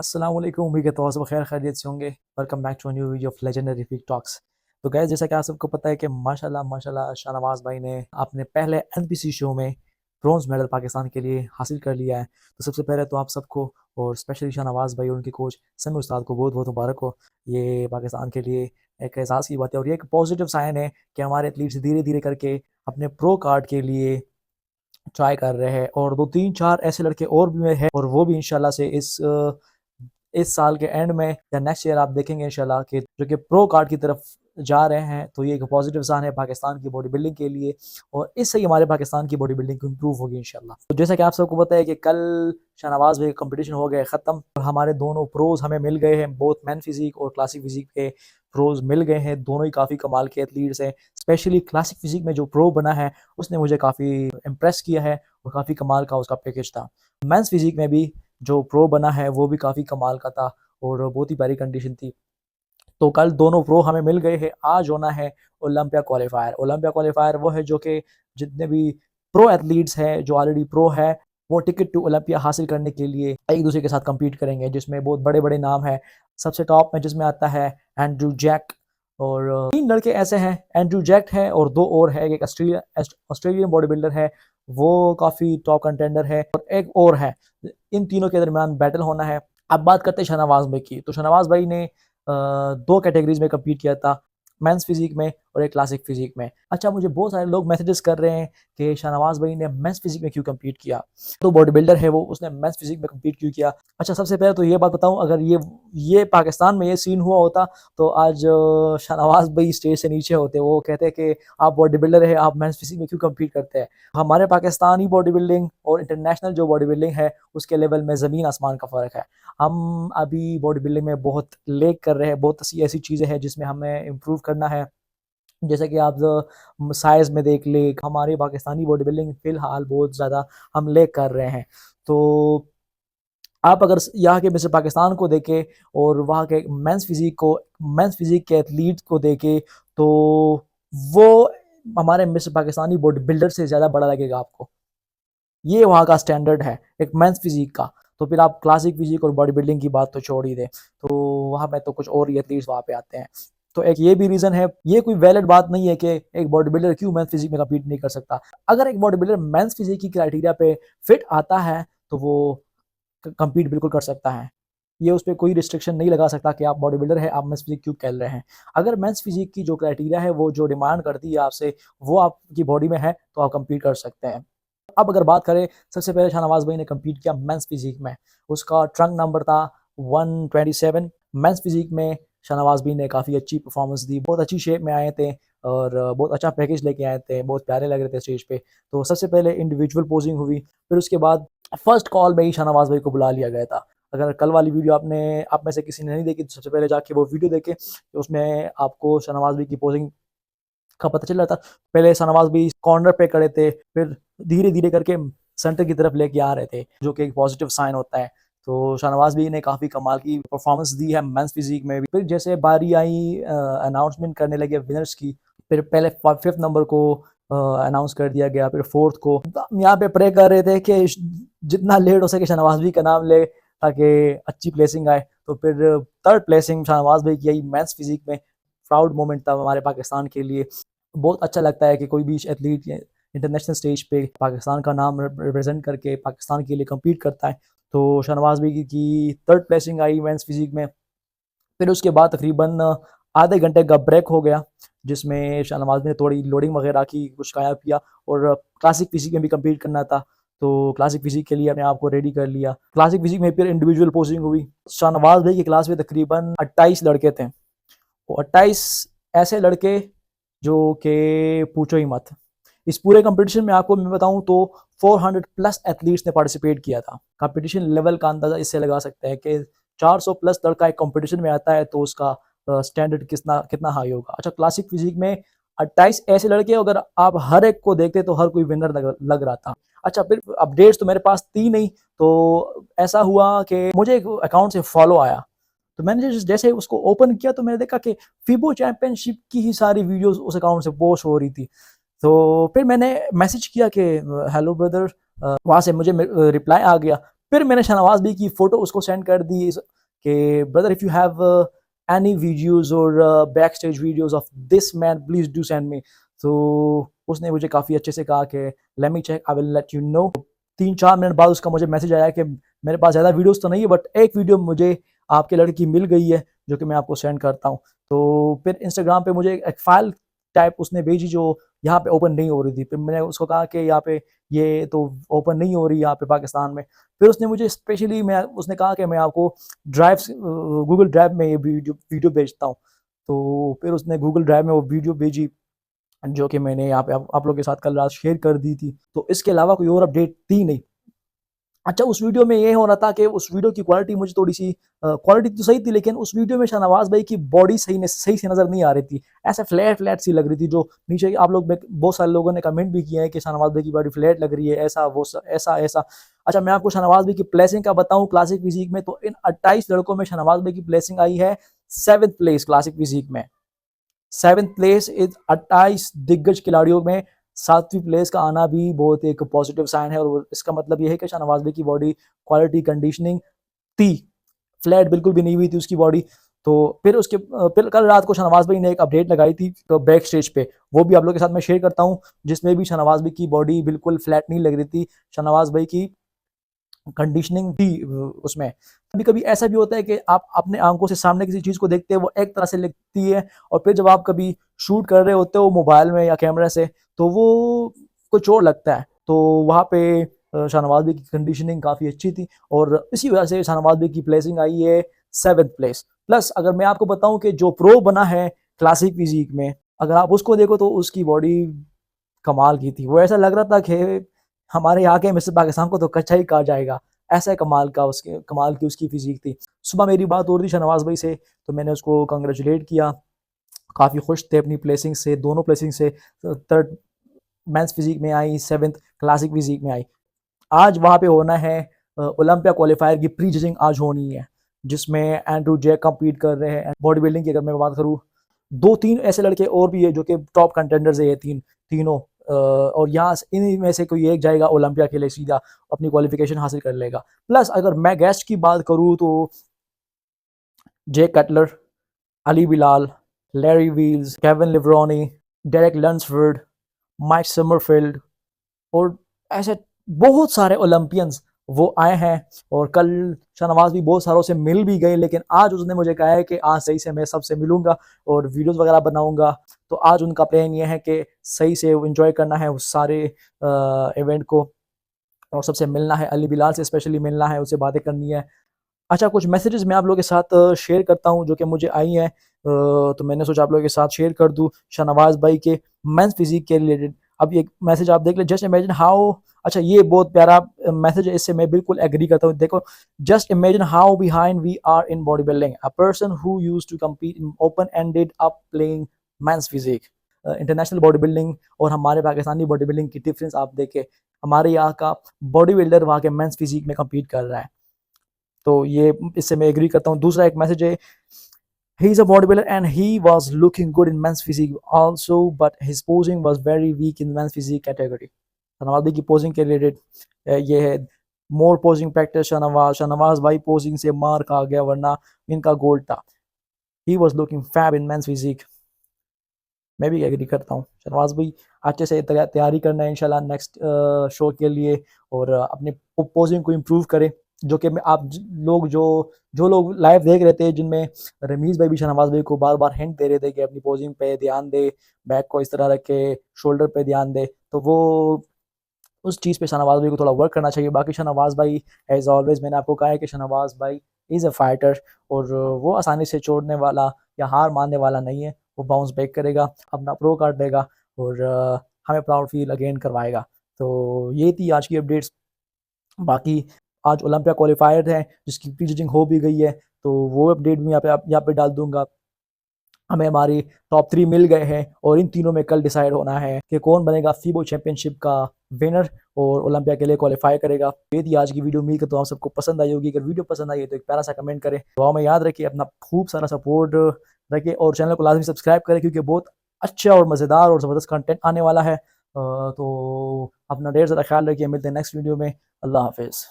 अस्सलाम वालेकुम, उम्मीद करता हूँ सब खैर खैरियत से होंगे। Welcome back to a new video of legendary फीक टॉक्स। तो गाइस, जैसा कि आप सबको पता है कि माशाल्लाह माशाल्लाह शाहनवाज भाई ने अपने पहले एनबीसी शो में ब्रॉन्ज मेडल पाकिस्तान के लिए हासिल कर लिया है। तो सबसे पहले तो आप सबको और स्पेशली शाहनवाज भाई और उनके कोच समी उस्ताद को बहुत बहुत मुबारक हो। ये पाकिस्तान के लिए एक एहसास की बात है और ये एक पॉजिटिव साइन है कि हमारे एथलीट्स धीरे धीरे करके अपने प्रो कार्ड के लिए ट्राई कर रहे हैं और 2-3-4 ऐसे लड़के और भी हैं और वो भी इंशाल्लाह से इस साल के एंड में या नेक्स्ट ईयर आप देखेंगे इंशाल्लाह कि जो कि प्रो कार्ड की तरफ जा रहे हैं। तो ये एक पॉजिटिव साइन है पाकिस्तान की बॉडी बिल्डिंग के लिए और इससे ही हमारे पाकिस्तान की बॉडी बिल्डिंग इंप्रूव होगी इंशाल्लाह। तो जैसा कि आप सबको पता है कि कल शाहनवाज भाई कंपटीशन हो गए ख़त्म और हमारे दोनों प्रोज हमें मिल गए हैं। बोथ मैन फिजिक और क्लासिक फिजिक के प्रोज मिल गए हैं। दोनों ही काफ़ी कमाल के एथलीट्स हैं। स्पेशली क्लासिक फिजिक में जो प्रो बना है उसने मुझे काफ़ी इम्प्रेस किया है और काफ़ी कमाल का उसका पैकेज था। मेंस फिजिक में भी जो प्रो बना है वो भी काफ़ी कमाल का था और बहुत ही प्यारी कंडीशन थी। तो कल दोनों प्रो हमें मिल गए हैं। आज होना है ओलंपिया क्वालिफायर। ओलंपिया क्वालिफायर वो है जो कि जितने भी प्रो एथलीट्स हैं जो ऑलरेडी प्रो है वो टिकट टू ओलंपिया हासिल करने के लिए एक दूसरे के साथ कम्पीट करेंगे, जिसमें बहुत बड़े बड़े नाम हैं। सबसे टॉप में जिसमें आता है एंड्रू जैक और 3 लड़के ऐसे हैं। एंड्रू जैक है और 2 और है। एक ऑस्ट्रेलियन बॉडी बिल्डर है, वो काफ़ी टॉप कंटेंडर है और एक और है। इन तीनों के दरमियान बैटल होना है। अब बात करते हैं शाहनवाज भाई की। तो शाहनवाज भाई ने 2 कैटेगरीज में कम्पीट किया था, मेंस फिजिक में और एक क्लासिक फिजिक में। अच्छा, मुझे बहुत सारे लोग मैसेजेस कर रहे हैं कि शाहनवाज भाई ने मेंस फिजिक में क्यों कम्पीट किया। तो बॉडी बिल्डर है वो, उसने मेंस फिजिक में कम्पीट क्यों किया। अच्छा, सबसे पहले तो ये बात बताऊं, अगर ये पाकिस्तान में ये सीन हुआ होता तो आज शाहनवाज भाई स्टेज से नीचे होते। वो कहते हैं कि आप बॉडी बिल्डर है, आप मेंस फिजिक में क्यों कम्पीट करते हैं। हमारे पाकिस्तानी बॉडी बिल्डिंग और इंटरनेशनल जो बॉडी बिल्डिंग है उसके लेवल में ज़मीन आसमान का फ़र्क है। हम अभी बॉडी बिल्डिंग में बहुत लेग कर रहे हैं। बहुत सी ऐसी चीज़ें हैं जिसमें हमें इम्प्रूव करना है। जैसे कि आप साइज़ में देख लें, हमारी पाकिस्तानी बॉडी बिल्डिंग फ़िलहाल बहुत ज़्यादा हम लेग कर रहे हैं। तो आप अगर यहाँ के मिस्टर पाकिस्तान को देखें और वहाँ के मेंस फिजिक के एथलीट को देखें तो वो हमारे मिस्टर पाकिस्तानी बॉडी बिल्डर से ज़्यादा बड़ा लगेगा आपको। ये वहाँ का स्टैंडर्ड है एक मेंस फिजिक का। तो फिर आप क्लासिक फिजिक और बॉडी बिल्डिंग की बात तो छोड़ ही दें। तो वहाँ पे तो कुछ और ही एथलीट्स वहाँ पे आते हैं। तो एक ये भी रीज़न है। ये कोई वैलिड बात नहीं है कि एक बॉडी बिल्डर क्यों मेंस फिजिक में कम्पीट नहीं कर सकता। अगर एक बॉडी बिल्डर मेंस फिजिक की क्राइटेरिया पे फिट आता है तो वो कम्पीट बिल्कुल कर सकता है। ये उस पे कोई रिस्ट्रिक्शन नहीं लगा सकता कि आप बॉडी बिल्डर है, आप मेंस फिजिक क्यों खेल रहे हैं। अगर मेंस फिजिक की जो क्राइटेरिया है वो जो डिमांड करती है आपसे वो आपकी बॉडी में है तो आप कम्पीट कर सकते हैं। अब अगर बात करें, सबसे पहले शाहनवाज भाई ने कम्पीट किया मेंस फिजिक में। उसका ट्रंक नंबर था 127। मेंस फिजिक में शाहनवाज भाई ने काफ़ी अच्छी परफॉर्मेंस दी, बहुत अच्छी शेप में आए थे और बहुत अच्छा पैकेज लेके आए थे, बहुत प्यारे लग रहे थे स्टेज पे। तो सबसे पहले इंडिविजुअल पोजिंग हुई, फिर उसके बाद फर्स्ट कॉल में ही शाहनवाज भाई को बुला लिया गया था। अगर कल वाली वीडियो आप में से किसी ने नहीं देखी तो सबसे पहले जाके वो वीडियो देखें। तो उसमें आपको शाहनवाज भाई की पोजिंग का पता चल रहा था। पहले शाहनवाज भी कॉर्नर पे खड़े थे, फिर धीरे-धीरे करके सेंटर की तरफ लेके आ रहे थे, जो कि एक पॉजिटिव साइन होता है। तो शाहनवाज भी ने काफ़ी कमाल की परफॉर्मेंस दी है मेंस फिजिक में भी। फिर जैसे बारी आई अनाउंसमेंट करने लगे विनर्स की, फिर पहले 5th नंबर को अनाउंस कर दिया गया, फिर 4th को। हम यहाँ पे प्रे कर रहे थे कि जितना लेट हो सके शाहनवाज भी का नाम ले ताकि अच्छी प्लेसिंग आए। तो फिर 3rd प्लेसिंग शाहनवाज भाई की आई मेंस फिजिक में। प्राउड मोमेंट था हमारे पाकिस्तान के लिए। बहुत अच्छा लगता है कि कोई भी एथलीट इंटरनेशनल स्टेज पे पाकिस्तान का नाम रिप्रेजेंट करके पाकिस्तान के लिए कम्पीट करता है। तो शाहनवाज भाई की 3rd प्लेसिंग आई मेंस फिजिक में। फिर उसके बाद तकरीबन आधे घंटे का ब्रेक हो गया, जिसमें शाहनवाज ने थोड़ी लोडिंग वगैरह की, कुछ खाया पिया और क्लासिक फिजिक में भी कम्पीट करना था। तो क्लासिक फिजिक के लिए अपने आप को रेडी कर लिया। क्लासिक फिजिक में फिर इंडिविजुअल पोजिंग हुई। शाहनवाज भाई की क्लास में तकरीबन 28 लड़के थे। वो 28 ऐसे लड़के जो कि पूछो ही मत। इस पूरे कंपटीशन में आपको मैं बताऊं तो 400 प्लस एथलीट्स ने पार्टिसिपेट किया था। कंपटीशन लेवल का अंदाजा इससे लगा सकते हैं कि 400 प्लस लड़का एक कंपटीशन में आता है तो उसका स्टैंडर्ड कितना कितना हाई होगा। अच्छा, क्लासिक फिजिक में 28 ऐसे लड़के, अगर आप हर एक को देखते तो हर कोई विनर लग रहा था। अच्छा, फिर अपडेट्स तो मेरे पास थी नहीं, तो ऐसा हुआ कि मुझे एक अकाउंट से फॉलो आया। तो मैंने जैसे उसको ओपन किया तो मैंने देखा कि फीबो चैंपियनशिप की ही सारी वीडियोस उस अकाउंट से पोस्ट हो रही थी। तो फिर मैंने मैसेज किया कि हेलो ब्रदर, वहाँ से मुझे रिप्लाई आ गया। फिर मैंने शाहनवाज भाई की फ़ोटो उसको सेंड कर दी कि brother if you have any videos और back stage videos of this man please do send me. तो उसने मुझे काफ़ी अच्छे से कहा कि let me check, I will let you know. 3-4 minute बाद उसका मुझे मैसेज आया कि मेरे पास ज़्यादा वीडियोज़ तो नहीं है बट एक वीडियो मुझे आपके लड़के की मिल गई है जो कि मैं आपको सेंड करता हूँ। तो फिर इंस्टाग्राम पे मुझे एक फ़ाइल टाइप उसने भेजी जो यहाँ पे ओपन नहीं हो रही थी। फिर मैंने उसको कहा कि यहाँ पे ये तो ओपन नहीं हो रही यहाँ पे पाकिस्तान में। फिर उसने मुझे स्पेशली मैं उसने कहा कि मैं आपको गूगल ड्राइव में ये वीडियो भेजता हूँ। तो फिर उसने गूगल ड्राइव में वो वीडियो भेजी जो कि मैंने यहाँ पे आप लोगों के साथ कल रात शेयर कर दी थी। तो इसके अलावा कोई और अपडेट थी नहीं। अच्छा, उस वीडियो में ये हो रहा था कि उस वीडियो की क्वालिटी मुझे थोड़ी-सी क्वालिटी तो सही थी लेकिन उस वीडियो में शाहनवाज़ भाई की बॉडी सही से नज़र नहीं आ रही थी। ऐसे फ्लैट-फ्लैट सी लग रही थी जो नीचे आप लोग में बहुत सारे लोगों ने कमेंट भी किए हैं कि शाहनवाज़ भाई की बॉडी फ्लैट लग रही है, ऐसा वो ऐसा। अच्छा, मैं आपको शाहनवाज़ भाई की प्लेसिंग का बताऊँ क्लासिक फिज़ीक में, तो इन 28 लड़कों में शाहनवाज़ भाई की प्लेसिंग आई है 7th प्लेस क्लासिक फिज़ीक में। 7th प्लेस इस 28 दिग्गज खिलाड़ियों में 7वीं प्लेस का आना भी बहुत एक पॉजिटिव साइन है और इसका मतलब ये है कि शाहनवाज़ भाई की बॉडी क्वालिटी कंडीशनिंग थी, फ्लैट बिल्कुल भी नहीं हुई थी उसकी बॉडी। तो फिर फिर कल रात को शाहनवाज़ भाई ने एक अपडेट लगाई थी तो बैक स्टेज पे, वो भी आप लोगों के साथ मैं शेयर करता हूँ, जिसमें भी शाहनवाज़ भाई की बॉडी बिल्कुल फ्लैट नहीं लग रही थी। शाहनवाज़ भाई की कंडीशनिंग थी उसमें। कभी-कभी ऐसा भी होता है कि आप अपने आँखों से सामने किसी चीज़ को देखते हैं, वो एक तरह से लगती है और फिर जब आप कभी शूट कर रहे होते हो मोबाइल में या कैमरा से, तो वो कुछ और लगता है। तो वहाँ पे शाहनवाज़ भाई की कंडीशनिंग काफ़ी अच्छी थी और इसी वजह से शाहनवाज़ भाई की प्लेसिंग आई है 7th प्लेस। प्लस अगर मैं आपको बताऊँ कि जो प्रो बना है क्लासिक फिज़ीक में, अगर आप उसको देखो तो उसकी बॉडी कमाल की थी। वो ऐसा लग रहा था कि हमारे यहाँ के मिस्टर पाकिस्तान को तो कच्चा ही कहा जाएगा। ऐसा कमाल की उसकी फ़िज़ीक थी। सुबह मेरी बात हो रही थी शाहनवाज़ भाई से, तो मैंने उसको कांग्रेचुलेट किया। काफ़ी खुश थे अपनी प्लेसिंग से, दोनों प्लेसिंग से। 3rd मेंस फ़िज़ीक में आई, 7th क्लासिक फ़िज़ीक में आई। आज वहाँ पे होना है ओलंपिया क्वालीफायर की प्री जजिंग आज होनी है, जिसमें एंड्रू जैक कम्पीट कर रहे हैं। बॉडी बिल्डिंग की अगर मैं बात करूँ, 2-3 ऐसे लड़के और भी है जो कि टॉप कंटेंडर्स है ये तीनों, और यहाँ से इन्हीं में से कोई एक जाएगा ओलंपिया के लिए सीधा, अपनी क्वालिफिकेशन हासिल कर लेगा। प्लस अगर मैं गेस्ट की बात करूँ तो जे कटलर, अली बिलाल, लैरी वील्स, केविन लिवरोनी, डेरेक लंसफोर्ड, माइक समरफील्ड और ऐसे बहुत सारे ओलंपियंस वो आए हैं। और कल शाहनवाज़ भी बहुत सारों से मिल भी गए, लेकिन आज उसने मुझे कहा है कि आज सही से मैं सबसे मिलूँगा और वीडियोज़ वगैरह बनाऊँगा। तो आज उनका प्लान ये है कि सही से एन्जॉय करना है उस सारे इवेंट को और सबसे मिलना है, अली बिलाल से स्पेशली मिलना है, उससे बातें करनी है। अच्छा, कुछ मैसेजेस मैं आप लोगों के साथ शेयर करता हूँ जो कि मुझे आई हैं, तो मैंने सोचा आप लोगों के साथ शेयर कर दूँ शाहनवाज़ भाई के मेंस फिज़ीक के रिलेटेड। अब ये मैसेज आप देख लें, जस्ट इमेजिन हाउ, अच्छा ये बहुत प्यारा मैसेज है, इससे मैं बिल्कुल एग्री करता हूँ। देखो, just imagine how behind we are in body building, a person who used to compete in open ended up playing men's physique. International body building और हमारे पाकिस्तानी बॉडी बिल्डिंग की डिफरेंस आप देखें। हमारे यहाँ का बॉडी बिल्डर वहाँ के मेंस फिज़ीक में कम्पीट कर रहा है। तो ये इससे मैं एग्री करता हूँ। दूसरा एक मैसेज है, he is a bodybuilder and he was looking good in men's physique also, but his posing was very weak in men's physique category. Shahnawaz की पोजिंग के रिलेटेड ये है, मोर पोजिंग प्रैक्टिस शाहनवाज़ भाई पोजिंग से मार खा गया वरना इनका गोल्ड था। He was looking fab in men's physique. मैं भी एग्री करता हूँ। शाहनवाज़ भाई अच्छे से तैयारी करना है इंशाल्लाह नेक्स्ट शो के लिए और अपने पोजिंग को इम्प्रूव करें। जो कि मैं आप लोग जो लोग लाइव देख रहे थे, जिनमें रमीज़ भाई भी शाहनवाज़ भाई को बार-बार हिंट दे रहे थे कि अपनी पोजिंग पे ध्यान दे, बैक को इस तरह रखे, शोल्डर पे ध्यान दे, तो वो उस चीज़ पे शाहनवाज़ भाई को थोड़ा वर्क करना चाहिए। बाकी शाहनवाज़ भाई एज़ ऑलवेज़ मैंने आपको कहा है कि शाहनवाज़ भाई इज़ अ फाइटर और वो आसानी से छोड़ने वाला या हार मानने वाला नहीं है। वो बाउंस बैक करेगा, अपना प्रो कार्ड देगा और हमें प्राउड फील अगेन करवाएगा। तो ये थी आज की अपडेट्स। बाकी आज ओलंपिया क्वालीफायर है जिसकी प्री जजिंग हो भी गई है, तो वो अपडेट भी यहाँ पे डाल दूँगा। हमें हमारी टॉप 3 मिल गए हैं और इन तीनों में कल डिसाइड होना है कि कौन बनेगा फीबो चैंपियनशिप का विनर और ओलंपिया के लिए क्वालीफाई करेगा। ये थी आज की वीडियो। उम्मीद करता हूँ आप सबको पसंद आई होगी। अगर वीडियो पसंद आई है तो एक प्यारा सा कमेंट करें। दुआ में याद रखिए, अपना खूब सारा सपोर्ट रखिए और चैनल को लाजमी सब्सक्राइब करें क्योंकि बहुत अच्छा और मज़ेदार और ज़बरदस्त कंटेंट आने वाला है। तो अपना ढेर सारा ख्याल रखिए। मिलते हैं नेक्स्ट वीडियो में। अल्लाह हाफिज़।